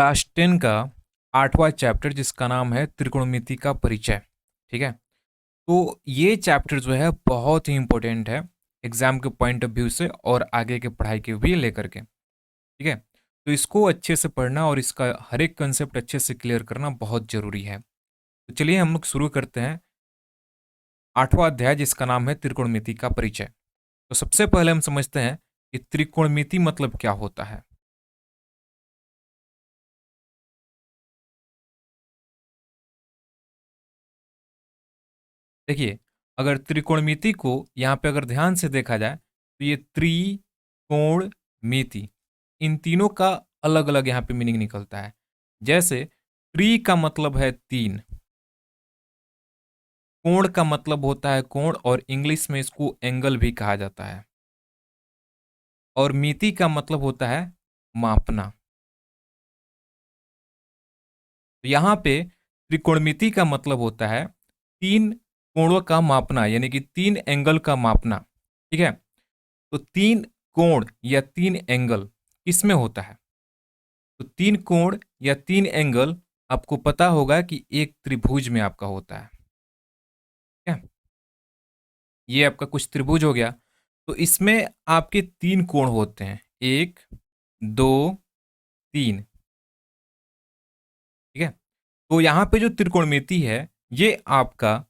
Class 10 का 8वां chapter जिसका नाम है त्रिकोणमिति का परिचय। ठीक है। तो ये चैप्टर जो है बहुत ही इंपॉर्टेंट है एग्जाम के पॉइंट ऑफ व्यू से और आगे के पढ़ाई के भी लेकर के। ठीक है। तो इसको अच्छे से पढ़ना और इसका हर एक कंसेप्ट अच्छे से क्लियर करना बहुत जरूरी है। तो चलिए हम लोग शुरू करते हैं 8वां अध्याय जिसका नाम है त्रिकोणमिति का परिचय। तो सबसे पहले हम समझते हैं कि त्रिकोणमिति मतलब क्या होता है। देखिए, अगर त्रिकोणमिति को यहाँ पे अगर ध्यान से देखा जाए तो ये त्रिकोणमिति इन तीनों का अलग अलग यहाँ पे मीनिंग निकलता है। जैसे त्रि का मतलब है तीन, कोण का मतलब होता है कोण और इंग्लिश में इसको एंगल भी कहा जाता है, और मिति का मतलब होता है मापना। तो यहाँ पे त्रिकोणमिति का मतलब होता है तीन कोणों का मापना, यानी कि तीन एंगल का मापना। ठीक है। तो तीन कोण या तीन एंगल किसमें होता है? तो तीन कोण या तीन एंगल आपको पता होगा कि एक त्रिभुज में आपका होता है। ठीक है। ये आपका कुछ त्रिभुज हो गया। तो इसमें आपके तीन कोण होते हैं, एक, दो, तीन। ठीक है। तो यहाँ पे जो त्रिकोणमिति है ये आपका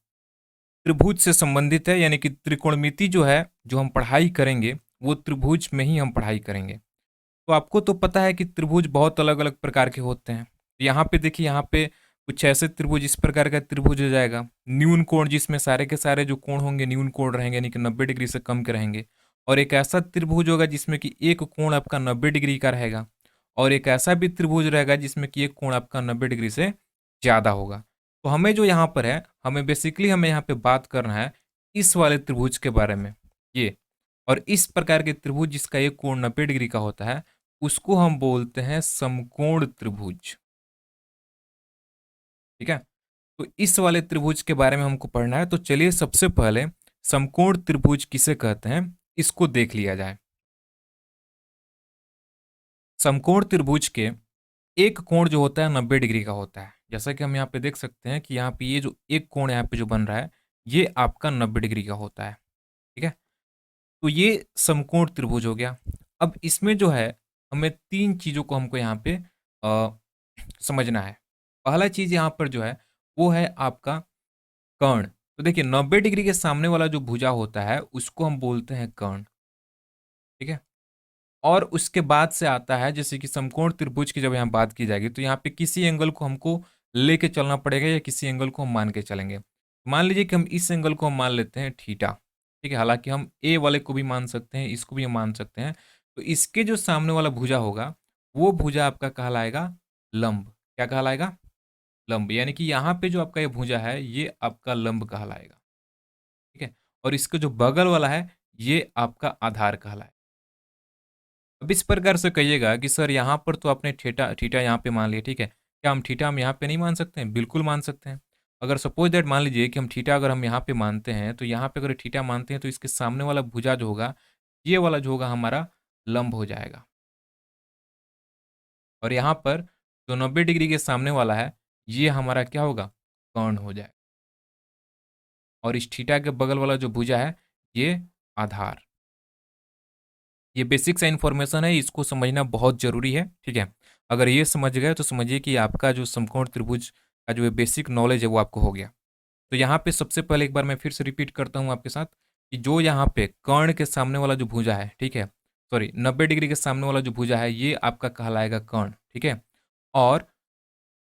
त्रिभुज से संबंधित है, यानी कि त्रिकोणमिति जो है जो हम पढ़ाई करेंगे वो त्रिभुज में ही हम पढ़ाई करेंगे। तो आपको तो पता है कि त्रिभुज बहुत अलग अलग प्रकार के होते हैं। तो यहाँ पे देखिए, यहाँ पे कुछ ऐसे त्रिभुज, इस प्रकार का त्रिभुज हो जाएगा न्यून कोण, जिसमें सारे के सारे जो कोण होंगे न्यून कोण रहेंगे, यानी कि 90 डिग्री से कम के रहेंगे। और एक ऐसा त्रिभुज होगा जिसमें कि एक कोण आपका 90 डिग्री का रहेगा, और एक ऐसा भी त्रिभुज रहेगा जिसमें कि एक कोण आपका 90 डिग्री से ज्यादा होगा। तो हमें जो यहाँ पर है, हमें बेसिकली हमें यहाँ पे बात करना है इस वाले त्रिभुज के बारे में। ये और इस प्रकार के त्रिभुज जिसका एक कोण 90 डिग्री का होता है उसको हम बोलते हैं समकोण त्रिभुज। ठीक है। तो इस वाले त्रिभुज के बारे में हमको पढ़ना है। तो चलिए सबसे पहले समकोण त्रिभुज किसे कहते हैं इसको देख लिया जाए। समकोण त्रिभुज के एक कोण जो होता है 90 डिग्री का होता है। जैसा कि हम यहाँ पे देख सकते हैं कि यहाँ पे ये जो एक कोण यहाँ पे जो बन रहा है ये आपका 90 डिग्री का होता है। ठीक है। तो ये समकोण त्रिभुज हो गया। अब इसमें जो है हमें तीन चीजों को हमको यहाँ पे समझना है। पहला चीज यहाँ पर जो है वो है आपका कर्ण। तो देखिए 90 डिग्री के सामने वाला जो भुजा होता है उसको हम बोलते हैं कर्ण। ठीक है। और उसके बाद से आता है, जैसे कि समकोण त्रिभुज की जब यहाँ बात की जाएगी तो यहाँ पे किसी एंगल को हमको लेके चलना पड़ेगा या किसी एंगल को हम मान के चलेंगे। मान लीजिए कि हम इस एंगल को हम मान लेते हैं थीटा। ठीक है। हालांकि हम ए वाले को भी मान सकते हैं, इसको भी हम मान सकते हैं। तो इसके जो सामने वाला भुजा होगा वो भुजा आपका कहलाएगा लंब। क्या कहलाएगा? लंब। यानी कि यहाँ पे जो आपका ये भुजा है ये आपका लंब कहलाएगा। ठीक है। और इसका जो बगल वाला है ये आपका आधार कहलाएगा। अब इस प्रकार से कहिएगा कि सर यहाँ पर तो आपने थीटा थीटा यहाँ पे मान लिया, ठीक है, क्या हम थीटा हम यहाँ पे नहीं मान सकते हैं? बिल्कुल मान सकते हैं। अगर सपोज दैट मान लीजिए कि हम थीटा अगर हम यहाँ पे मानते हैं, तो यहाँ पे अगर थीटा मानते हैं तो इसके सामने वाला भुजा जो होगा ये वाला जो होगा हमारा लंब हो जाएगा। और यहाँ पर जो 90 डिग्री के सामने वाला है ये हमारा क्या होगा? कर्ण हो जाएगा। और इस थीटा के बगल वाला जो भुजा है ये आधार। ये बेसिक सा इन्फॉर्मेशन है, इसको समझना बहुत जरूरी है। ठीक है। अगर ये समझ गए तो समझिए कि आपका जो समकोण त्रिभुज का जो बेसिक नॉलेज है वो आपको हो गया। तो यहाँ पे सबसे पहले एक बार मैं फिर से रिपीट करता हूँ आपके साथ कि जो यहाँ पे कर्ण के सामने वाला जो भुजा है, ठीक है, सॉरी 90 डिग्री के सामने वाला जो भुजा है ये आपका कहलाएगा कर्ण। ठीक है। और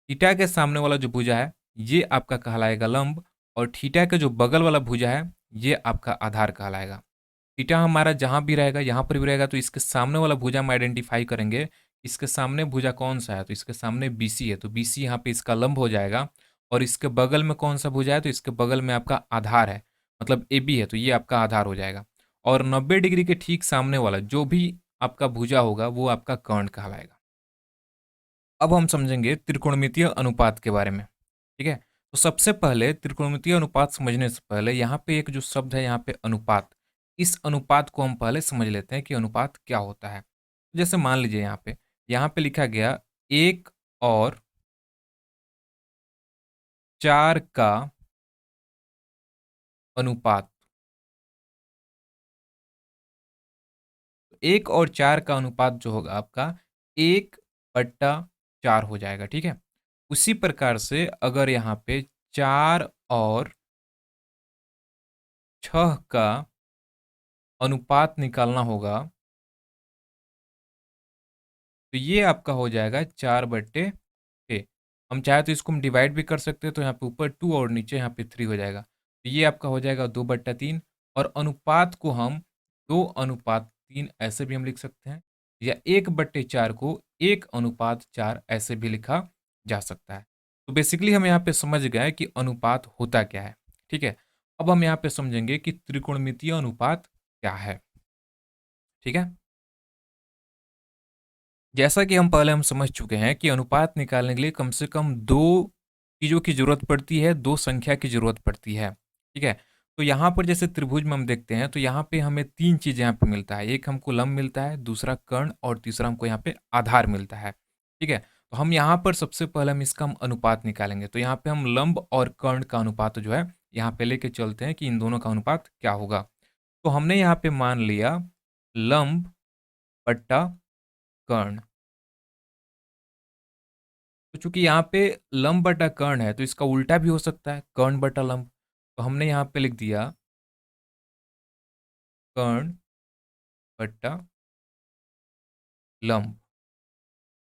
थीटा के सामने वाला जो भुजा है ये आपका कहलाएगा लंब। और थीटा के जो बगल वाला भुजा है ये आपका आधार कहलाएगा। थीटा हमारा जहां भी रहेगा, यहाँ पर भी रहेगा, तो इसके सामने वाला भुजा हम आइडेंटिफाई करेंगे। इसके सामने भुजा कौन सा है? तो इसके सामने बीसी है, तो बीसी यहाँ पे इसका लंब हो जाएगा। और इसके बगल में कौन सा भुजा है? तो इसके बगल में आपका आधार है, मतलब ए बी है, तो ये आपका आधार हो जाएगा। और 90 डिग्री के ठीक सामने वाला जो भी आपका भुजा होगा वो आपका कर्ण कहलाएगा। अब हम समझेंगे त्रिकोणमितीय अनुपात के बारे में। ठीक है। तो सबसे पहले त्रिकोणमितीय अनुपात समझने से पहले यहाँ पे एक जो शब्द है यहाँ पे अनुपात, इस अनुपात को हम पहले समझ लेते हैं कि अनुपात क्या होता है। जैसे मान लीजिए यहाँ पे लिखा गया 1 और 4 का अनुपात। 1 और 4 का अनुपात जो होगा आपका 1/4 हो जाएगा, ठीक है? उसी प्रकार से अगर यहाँ पे 4 और 6 का अनुपात निकालना होगा, तो ये आपका हो जाएगा 4/6। हम चाहे तो इसको हम डिवाइड भी कर सकते हैं, तो यहाँ पे ऊपर 2 और नीचे यहाँ पे 3 हो जाएगा। तो ये आपका हो जाएगा 2/3 और अनुपात को हम 2:3 ऐसे भी हम लिख सकते हैं या 1/4 को 1:4 ऐसे भी लिखा जा सकता है। तो बेसिकली हम यहाँ पे समझ गए कि अनुपात होता क्या है, ठीक है? अब हम यहाँ पे समझेंगे कि त्रिकोणमितीय अनुपात क्या है, ठीक है? जैसा कि हम समझ चुके हैं कि अनुपात निकालने के लिए कम से कम 2 चीज़ों की ज़रूरत पड़ती है, 2 संख्या की ज़रूरत पड़ती है, ठीक है? तो यहाँ पर जैसे त्रिभुज में हम देखते हैं, तो यहाँ पे हमें 3 चीज़ यहाँ पे मिलता है। एक हमको लंब मिलता है, दूसरा कर्ण और तीसरा हमको यहाँ पे आधार मिलता है, ठीक है? तो हम यहाँ पर सबसे पहले हम इसका अनुपात निकालेंगे। तो यहाँ पे हम लंब और कर्ण का अनुपात जो है, यहाँ पे लेके चलते हैं कि इन दोनों का अनुपात क्या होगा। तो हमने यहाँ पे मान लिया लंब बट्टा कर्ण। तो चूंकि यहाँ पे लंब बटा कर्ण है, तो इसका उल्टा भी हो सकता है, कर्ण बटा लंब। तो हमने यहाँ पे लिख दिया कर्ण बटा लंब।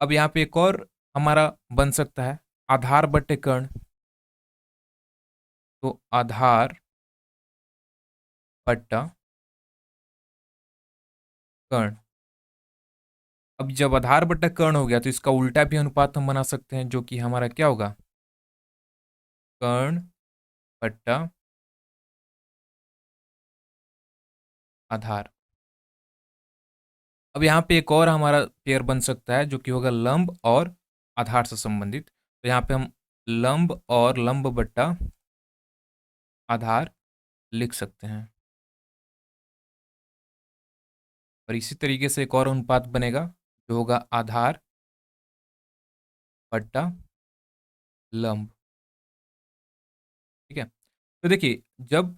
अब यहाँ पे एक और हमारा बन सकता है आधार बटे कर्ण। तो आधार बटा कर्ण। अब जब आधार बटा कर्ण हो गया, तो इसका उल्टा भी अनुपात हम बना सकते हैं, जो कि हमारा क्या होगा, कर्ण बटा आधार। अब यहाँ पे एक और हमारा पेयर बन सकता है, जो कि होगा लंब और आधार से संबंधित। तो यहाँ पे हम लंब और लंब बट्टा आधार लिख सकते हैं। और इसी तरीके से एक और अनुपात बनेगा, जो होगा आधार बट्टा लंब, ठीक है? तो देखिए, जब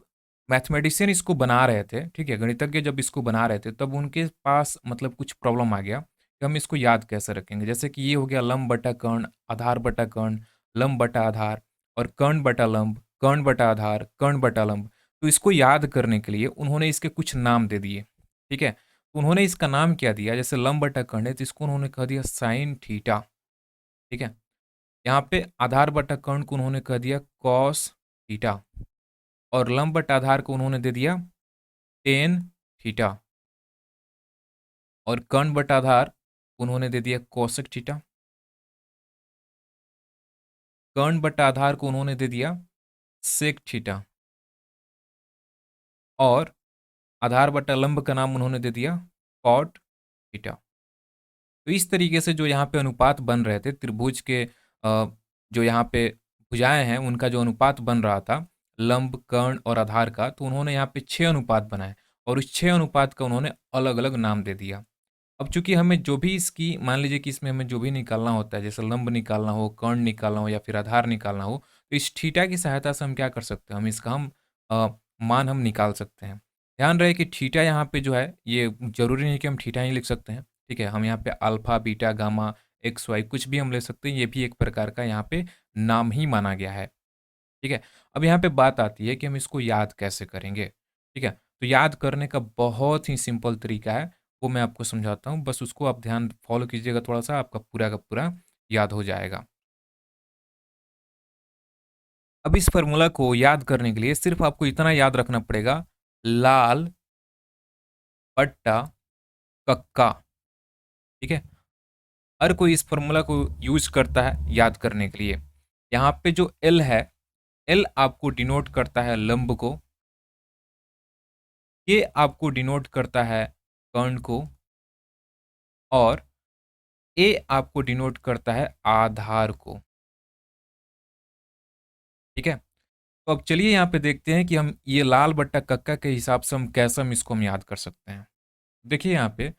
मैथमेटिशियन इसको बना रहे थे, ठीक है, गणितज्ञ जब इसको बना रहे थे, तब उनके पास मतलब कुछ प्रॉब्लम आ गया कि हम इसको याद कैसे रखेंगे। जैसे कि ये हो गया लंब बटा कर्ण, आधार बटा कर्ण, लंब बटा आधार और कर्ण बटा लंब, कर्ण बटा आधार, कर्ण बटा लंब। तो इसको याद करने के लिए उन्होंने इसके कुछ नाम दे दिए, ठीक है? तो उन्होंने इसका नाम क्या दिया, जैसे लंब बटा कर्ण है, तो इसको उन्होंने कह दिया साइन थीटा, ठीक है? यहाँ पे आधार बटा कर्ण को उन्होंने कह दिया कॉस थीटा और लंब बटा आधार को उन्होंने दे दिया टेन थीटा और कर्ण बटा आधार उन्होंने दे दिया कोसेक थीटा। कर्ण बटा आधार को उन्होंने दे दिया सेक थीटा और आधार बटा लंब का नाम उन्होंने दे दिया कॉट थीटा। तो इस तरीके से जो यहाँ पे अनुपात बन रहे थे त्रिभुज के, जो यहाँ पे भुजाएं हैं उनका जो अनुपात बन रहा था लंब कर्ण और आधार का, तो उन्होंने यहाँ पे 6 अनुपात बनाए और उस 6 अनुपात का उन्होंने अलग अलग नाम दे दिया। अब चूंकि हमें जो भी इसकी मान लीजिए कि इसमें हमें जो भी निकालना होता है, जैसे लंब निकालना हो, कर्ण निकालना हो या फिर आधार निकालना हो, तो इस थीटा की सहायता से हम क्या कर सकते हैं, हम इसका अ, मान हम निकाल सकते हैं। ध्यान रहे कि थीटा यहाँ पे जो है, ये जरूरी नहीं कि हम थीटा ही लिख सकते हैं, ठीक है? हम यहाँ पे alpha beta gamma X Y कुछ भी हम ले सकते हैं, ये भी एक प्रकार का यहाँ पे नाम ही माना गया है, ठीक है? अब यहाँ पे बात आती है कि हम इसको याद कैसे करेंगे, ठीक है? तो याद करने का बहुत ही सिंपल तरीका है, वो मैं आपको समझाता हूँ, बस उसको आप ध्यान फॉलो कीजिएगा थोड़ा-सा, आपका पूरा का पूरा याद हो जाएगा। अब इस फ़ॉर्मूला को याद करने के लिए सिर्फ़ आपको इतना याद रखना पड़ेगा, लाल बट्टा कक्का, ठीक है? हर कोई इस फ़ॉर्मूला को यूज़ करता है याद करने के लिए। यहाँ पे जो एल है, एल आपको डिनोट करता है लंब को, ये आपको डिनोट करता है कर्ण को और ए आपको डिनोट करता है आधार को, ठीक है? तो अब चलिए यहाँ पे देखते हैं कि हम ये लाल बट्टा कक्का के हिसाब से हम कैसे हम इसको हम याद कर सकते हैं। देखिए यहाँ पे,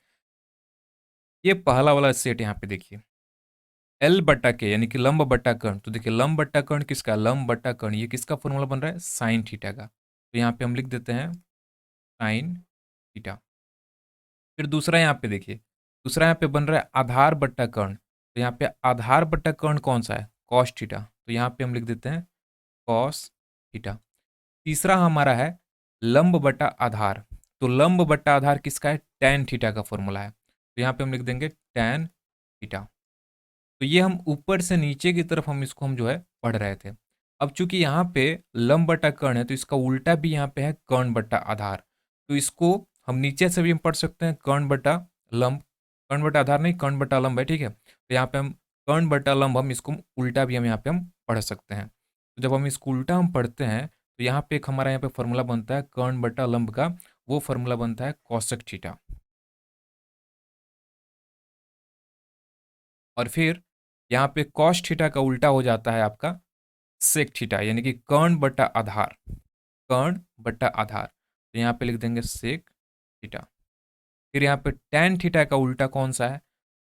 ये पहला वाला सेट यहाँ पे देखिए, एल बटा के यानी कि लंब बटा कर्ण। तो देखिए लंब बटा कर्ण किसका, लंब बटा कर्ण, ये किसका फॉर्मूला बन रहा है, साइन थीटा का। तो यहाँ पे हम लिख देते हैं साइन थीटा। फिर दूसरा यहाँ पे देखिए, दूसरा यहाँ पे बन रहा है आधार बट्टा कर्ण। तो यहाँ पे आधार बट्टा कर्ण कौन सा है, कॉस थीटा। तो यहाँ पे हम लिख देते हैं कॉस थीटा। तीसरा हमारा है लंब बट्टा आधार। तो लंब बट्टा आधार किसका है, टैन थीटा का फॉर्मूला है। तो यहाँ पे हम लिख देंगे टैन थीटा। तो ये हम ऊपर से नीचे की तरफ हम इसको हम जो है पढ़ रहे थे। अब चूंकि यहाँ पे लंब बटा कर्ण है तो इसका उल्टा भी यहाँ पे है कर्ण बटा आधार। तो इसको हम नीचे से भी हम पढ़ सकते हैं कर्ण बटा लंब, कर्ण बटा आधार नहीं, कर्ण बटा लंब है, ठीक है। तो यहाँ पे हम कर्ण बटा लंब, हम इसको उल्टा भी हम यहाँ पे हम पढ़ सकते हैं। तो जब हम इसको उल्टा हम पढ़ते हैं तो यहाँ पे एक हमारा यहाँ पे फॉर्मूला बनता है कर्ण बटा लंब का, वो फॉर्मूला बनता है कॉसेक थीटा। और फिर यहाँ पे कॉस थीटा का उल्टा हो जाता है आपका सेक थीटा, यानी कि कर्ण बटा आधार, कर्ण बटा आधार। तो यहाँ पे लिख देंगे सेक थीटा। फिर यहाँ पे टैन थीटा का उल्टा कौन सा है,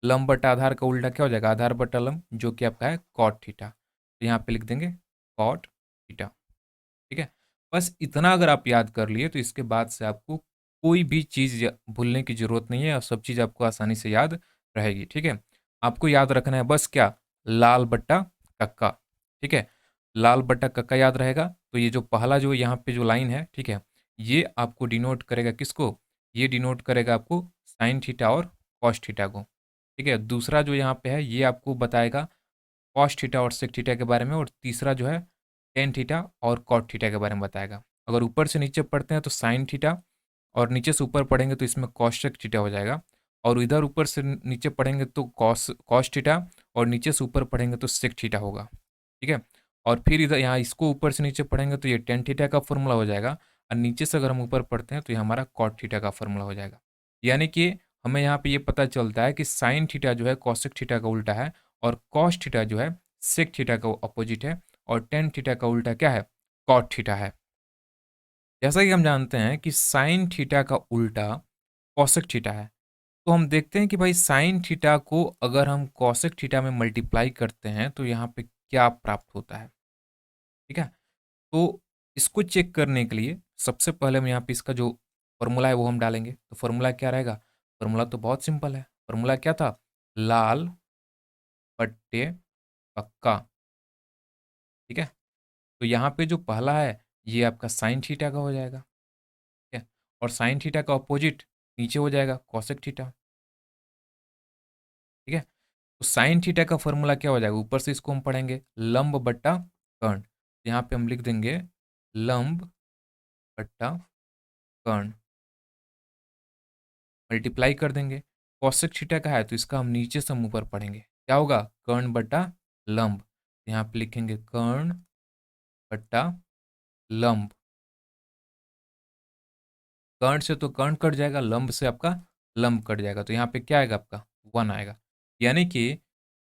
लंब बटा आधार का उल्टा क्या हो जाएगा, आधार बटा लंब, जो कि आपका है कॉट थीटा। तो यहाँ पे लिख देंगे कॉट थीटा, ठीक है। बस इतना अगर आप याद कर लिए तो इसके बाद से आपको कोई भी चीज़ भूलने की जरूरत नहीं है और सब चीज़ आपको आसानी से याद रहेगी, ठीक है। आपको याद रखना है बस क्या, लाल बट्टा कक्का, ठीक है। लाल बट्टा कक्का याद रहेगा। तो ये जो पहला जो यहाँ पे जो लाइन है, ठीक है, ये आपको डिनोट करेगा किसको, ये डिनोट करेगा आपको साइन थीटा और कॉस थीटा को, ठीक है। दूसरा जो यहाँ पे है ये आपको बताएगा कॉस थीटा और सेक थीटा के बारे में, और तीसरा जो है टेन थीटा और कॉट थीटा के बारे में बताएगा। अगर ऊपर से नीचे पढ़ते हैं तो साइन थीटा, और नीचे से ऊपर पढ़ेंगे तो इसमें कॉसेक थीटा हो जाएगा, और इधर ऊपर से नीचे पढ़ेंगे तो कॉस कॉस थीटा, और नीचे से ऊपर पढ़ेंगे तो सेक थीटा होगा, ठीक है। और फिर इधर यहाँ इसको ऊपर से नीचे पढ़ेंगे तो ये टेन थीटा का फॉर्मूला हो जाएगा, और नीचे से अगर हम ऊपर पढ़ते हैं तो ये हमारा कॉट थीटा का फॉर्मूला हो जाएगा। यानी कि हमें यहाँ पे ये पता चलता है कि साइन थीटा जो है कॉसेक थीटा का उल्टा है, और कॉस थीटा जो है सेक थीटा का अपोजिट है, और टेन थीटा का उल्टा क्या है, कॉट थीटा है। जैसा कि हम जानते हैं कि साइन थीटा का उल्टा कॉसेक थीटा है, तो हम देखते हैं कि भाई साइन थीटा को अगर हम कॉसेक थीटा में मल्टीप्लाई करते हैं तो यहाँ पे क्या प्राप्त होता है, ठीक है। तो इसको चेक करने के लिए सबसे पहले हम यहाँ पे इसका जो फॉर्मूला है वो हम डालेंगे। तो फॉर्मूला क्या रहेगा, फॉर्मूला तो बहुत सिंपल है। फॉर्मूला क्या था, लाल बट्टे पक्का, ठीक है। तो यहाँ पे जो पहला है ये आपका साइन थीटा का हो जाएगा, ठीक है। और साइन थीटा का अपोजिट नीचे हो जाएगा कॉसेक थीटा, ठीक है। तो साइन थीटा का फॉर्मूला क्या हो जाएगा, ऊपर से इसको हम पढ़ेंगे लंब बट्टा कर्ण। यहाँ पे हम लिख देंगे लंब बट्टा कर्ण, मल्टीप्लाई कर देंगे। कॉसेक थीटा का है तो इसका हम नीचे से हम ऊपर पढ़ेंगे, क्या होगा, कर्ण बट्टा लंब। यहाँ पे लिखेंगे कर्ण बट्टा लंब। कर्ण से तो कर्ण कट जाएगा, लंब से आपका लंब कट जाएगा, तो यहाँ पे क्या आएगा आपका 1 आएगा। यानी कि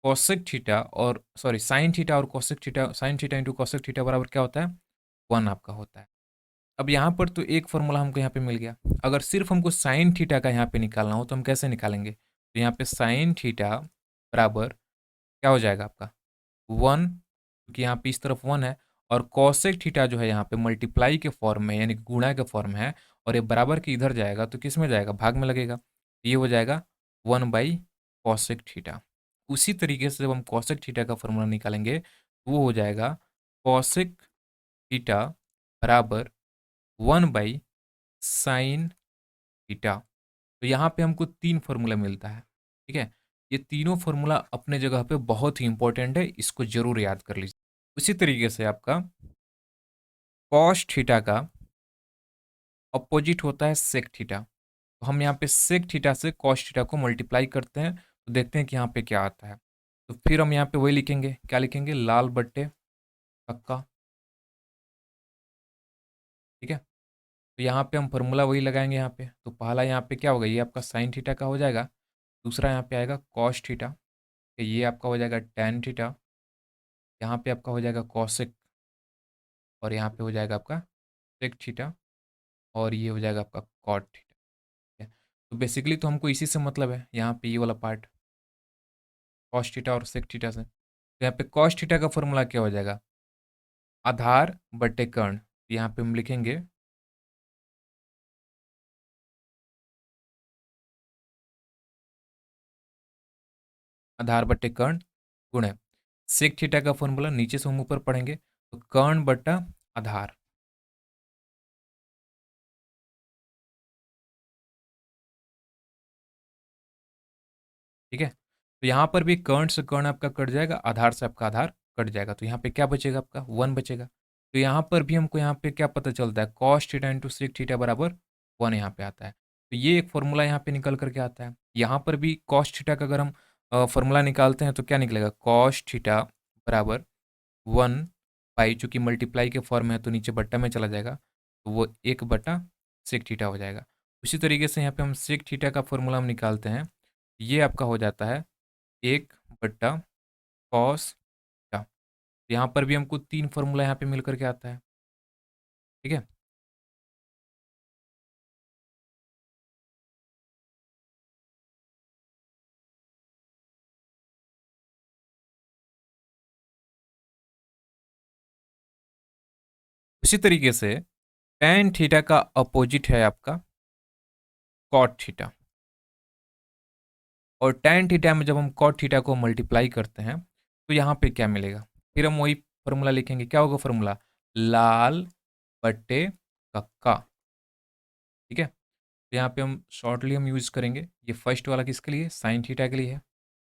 कॉसेक थीटा और सॉरी साइन थीटा और cosec theta, sine theta into cosec theta बराबर क्या होता है, 1 आपका होता है। अब यहाँ पर तो एक फॉर्मूला हमको यहाँ पे मिल गया। अगर सिर्फ हमको साइन थीटा का यहाँ पे निकालना हो तो हम कैसे निकालेंगे, तो यहाँ पे साइन थीटा बराबर क्या हो जाएगा आपका 1, क्योंकि यहाँ पे इस तरफ 1 है, और कॉसेक थीटा जो है यहाँ पे मल्टीप्लाई के फॉर्म में यानी कि गुणा के फॉर्म है, और ये बराबर के इधर जाएगा तो किस में जाएगा, भाग में लगेगा। ये हो जाएगा 1/कॉसेक थीटा। उसी तरीके से जब हम कॉसेक थीटा का फॉर्मूला निकालेंगे तो वो हो जाएगा कॉसेक थीटा बराबर 1/साइन थीटा। तो यहाँ पे हमको 3 फॉर्मूला मिलता है, ठीक है। ये तीनों फॉर्मूला अपने जगह पे बहुत ही इंपॉर्टेंट है, इसको जरूर याद कर लीजिए। उसी तरीके से आपका कॉस थीटा का अपोजिट होता है सेक थीटा। तो हम यहाँ पे सेक थीटा से कॉस थीटा को मल्टीप्लाई करते हैं तो देखते हैं कि यहाँ पे क्या आता है। तो फिर हम यहाँ पे वही लिखेंगे, क्या लिखेंगे, लाल बट्टे पक्का, ठीक है। तो यहाँ पे हम फॉर्मूला वही लगाएंगे यहाँ पे। तो पहला यहाँ पे क्या होगा, ये आपका साइन थीटा का हो जाएगा। दूसरा यहाँ पे आएगा कॉस थीटा, ये आपका हो जाएगा टैन थीटा। यहाँ पे आपका हो जाएगा कॉसेक, और यहाँ पे हो जाएगा आपका सेक थीटा, और ये हो जाएगा आपका कॉट थीटा, ठीक है। तो बेसिकली तो हमको इसी से मतलब है यहाँ पे ये वाला पार्ट। कॉस थीटा और सेक थीटा से। तो यहाँ पे कॉस थीटा का फॉर्मूला क्या हो जाएगा, आधार बटे कर्ण। यहाँ पे हम लिखेंगे आधार बटे कर्ण गुणे सेक थीटा का फॉर्मूला नीचे से हम ऊपर पढ़ेंगे, तो कर्ण बटा आधार। ठीक है, तो यहाँ पर भी कर्ण से कर्ण आपका कट जाएगा, आधार से आपका आधार कट जाएगा, तो यहाँ पे क्या बचेगा, आपका 1 बचेगा। तो यहाँ पर भी हमको यहाँ पे क्या पता चलता है, cos theta into sec theta बराबर 1 यहाँ पे आता है। तो ये एक फॉर्मूला यहाँ पे निकल करके आता है। यहाँ पर भी कॉस थीटा का अगर हम फॉर्मूला निकालते हैं तो क्या निकलेगा, कॉस थीटा बराबर 1 बाई, चूंकि मल्टीप्लाई के फॉर्म है तो नीचे बट्टा में चला जाएगा, तो वो 1 बटा सेक थीटा हो जाएगा। उसी तरीके से यहाँ पे हम सेक थीटा का फॉर्मूला हम निकालते हैं, ये आपका हो जाता है 1 बट्टा कॉस थीटा। यहाँ पर भी हमको 3 फॉर्मूला यहाँ पे मिल करके आता है। ठीक है, उसी तरीके से tan थीटा का अपोजिट है आपका कॉट थीटा, और tan थीटा में जब हम कॉट थीटा को मल्टीप्लाई करते हैं तो यहाँ पे क्या मिलेगा, फिर हम वही फॉर्मूला लिखेंगे। क्या होगा फॉर्मूला, लाल बट्टे कक्का। ठीक है, तो यहाँ पे हम शॉर्टली हम यूज करेंगे, ये फर्स्ट वाला किसके लिए, साइन थीटा के लिए है,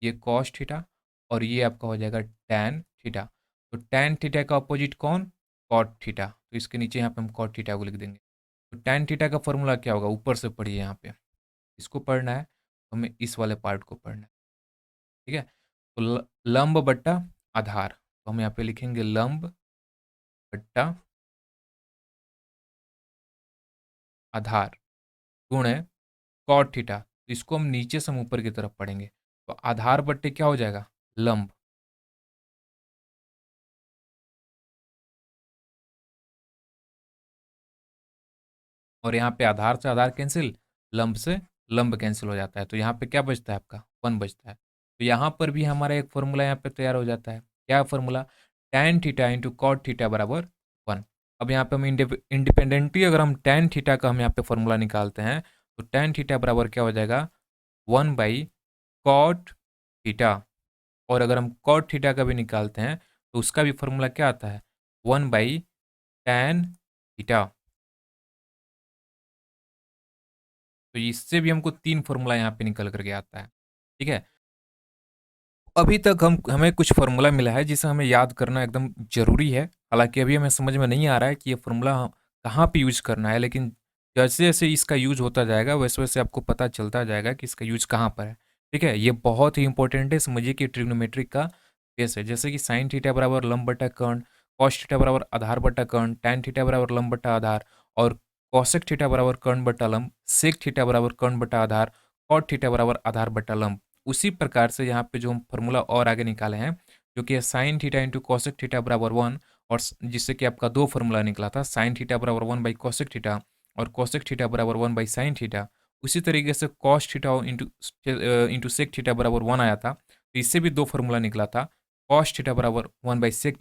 ये कॉस थीटा, और ये आपका हो जाएगा टैन थीटा। तो टैन थीटा का अपोजिट कौन, कॉट थीटा, तो इसके नीचे यहाँ पे हम कॉट थीटा को लिख देंगे। तो टैन थीटा का फॉर्मूला क्या होगा, ऊपर से पढ़िए, यहाँ पे इसको पढ़ना है, हमें इस वाले पार्ट को पढ़ना है। ठीक है, तो लंब बट्टा आधार, तो हम यहाँ पे लिखेंगे लंब बट्टा आधार गुण है कॉट थीटा, तो इसको हम नीचे से हम ऊपर की तरफ पढ़ेंगे, तो आधार बट्टे क्या हो जाएगा, लंब, और यहाँ पे आधार से आधार कैंसिल, लंब से लंब कैंसिल हो जाता है, तो यहाँ पे क्या बचता है आपका 1 बचता है। तो यहाँ पर भी हमारा एक फॉर्मूला यहाँ पे तैयार हो जाता है, क्या formula, tan theta into cot theta बराबर 1। अब यहाँ पे हम इंडिपेंडेंटली अगर हम tan थीटा का हम यहाँ पे फॉर्मूला निकालते हैं, तो tan थीटा बराबर क्या हो जाएगा, 1 बाई कॉट थीटा, और अगर हम कॉट थीटा का भी निकालते हैं तो उसका भी फॉर्मूला क्या आता है, 1 बाई tan थीटा। तो इससे भी हमको 3 फॉर्मूला यहाँ पे निकल करके आता है। ठीक है, अभी तक हमें कुछ फॉर्मूला मिला है जिसे हमें याद करना एकदम जरूरी है। हालांकि अभी हमें समझ में नहीं आ रहा है कि ये फॉर्मूला कहाँ पे यूज करना है, लेकिन जैसे जैसे इसका यूज होता जाएगा वैसे वैसे आपको पता चलता जाएगा कि इसका यूज कहाँ पर है। ठीक है, ये बहुत ही इंपॉर्टेंट है, समझिए कि ट्रिग्नोमेट्रिक का केस है, जैसे कि साइन थीटा बराबर लंब बटा कर्ण, कॉस थीटा बराबर आधार बटा कर्ण, टैन थीटा बराबर लंब बटा आधार, और कॉसेक थीटा बराबर कर्ण बटा लंब, सेक थीटा बराबर कर्ण बटा आधार, कॉट थीटा बराबर आधार बटा लंब। उसी प्रकार से यहाँ पे जो हम फॉर्मूला और आगे निकाले हैं, जो कि sine theta into cosec theta बराबर 1, और जिससे कि आपका 2 फॉर्मूला निकला था, साइन थीटा बराबर 1 बाई कॉसेक थीटा और कॉसेक थीटा बराबर 1 बाई साइन थीटा। उसी तरीके से cos theta into sec theta बराबर 1 आया था, तो इससे भी 2 फॉर्मूला निकला था, कॉस थीटा बराबर 1 बाई सेक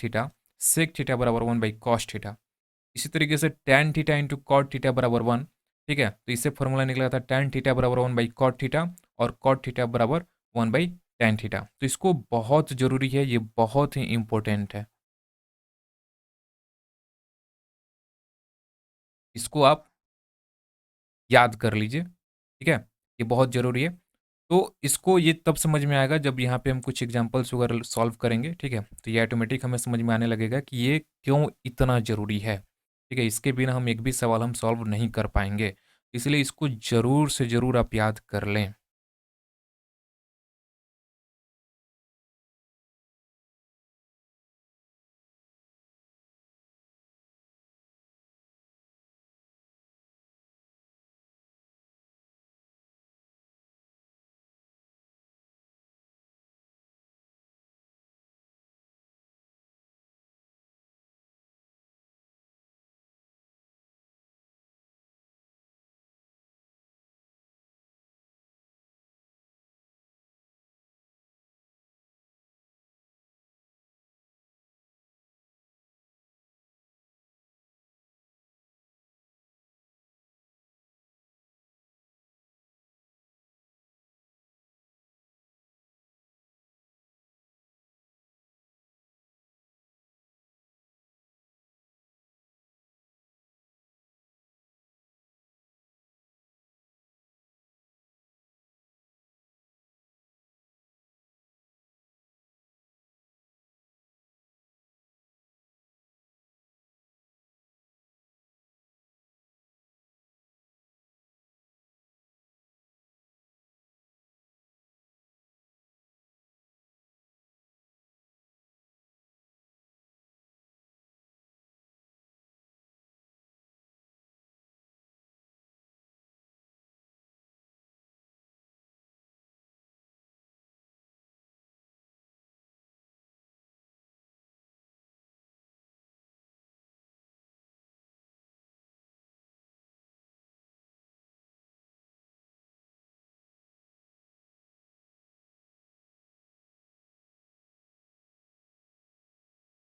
थीटा बराबर 1 बाई कॉस थीटा। इसी तरीके से tan theta into cot theta बराबर 1। ठीक है, तो इससे फॉर्मूला निकला था टैन थीटा बराबर 1 बाई कॉट थीटा और कॉट थीटा बराबर 1 बाई टैन थीटा। तो इसको बहुत जरूरी है, ये बहुत ही इंपॉर्टेंट है, इसको आप याद कर लीजिए। ठीक है, ये बहुत ज़रूरी है। तो इसको ये तब समझ में आएगा जब यहाँ पे हम कुछ एग्जांपल्स वगैरह सॉल्व करेंगे। ठीक है, तो ये ऑटोमेटिक हमें समझ में आने लगेगा कि ये क्यों इतना ज़रूरी है। ठीक है, इसके बिना हम एक भी सवाल हम सॉल्व नहीं कर पाएंगे, इसलिए इसको ज़रूर से ज़रूर आप याद कर लें।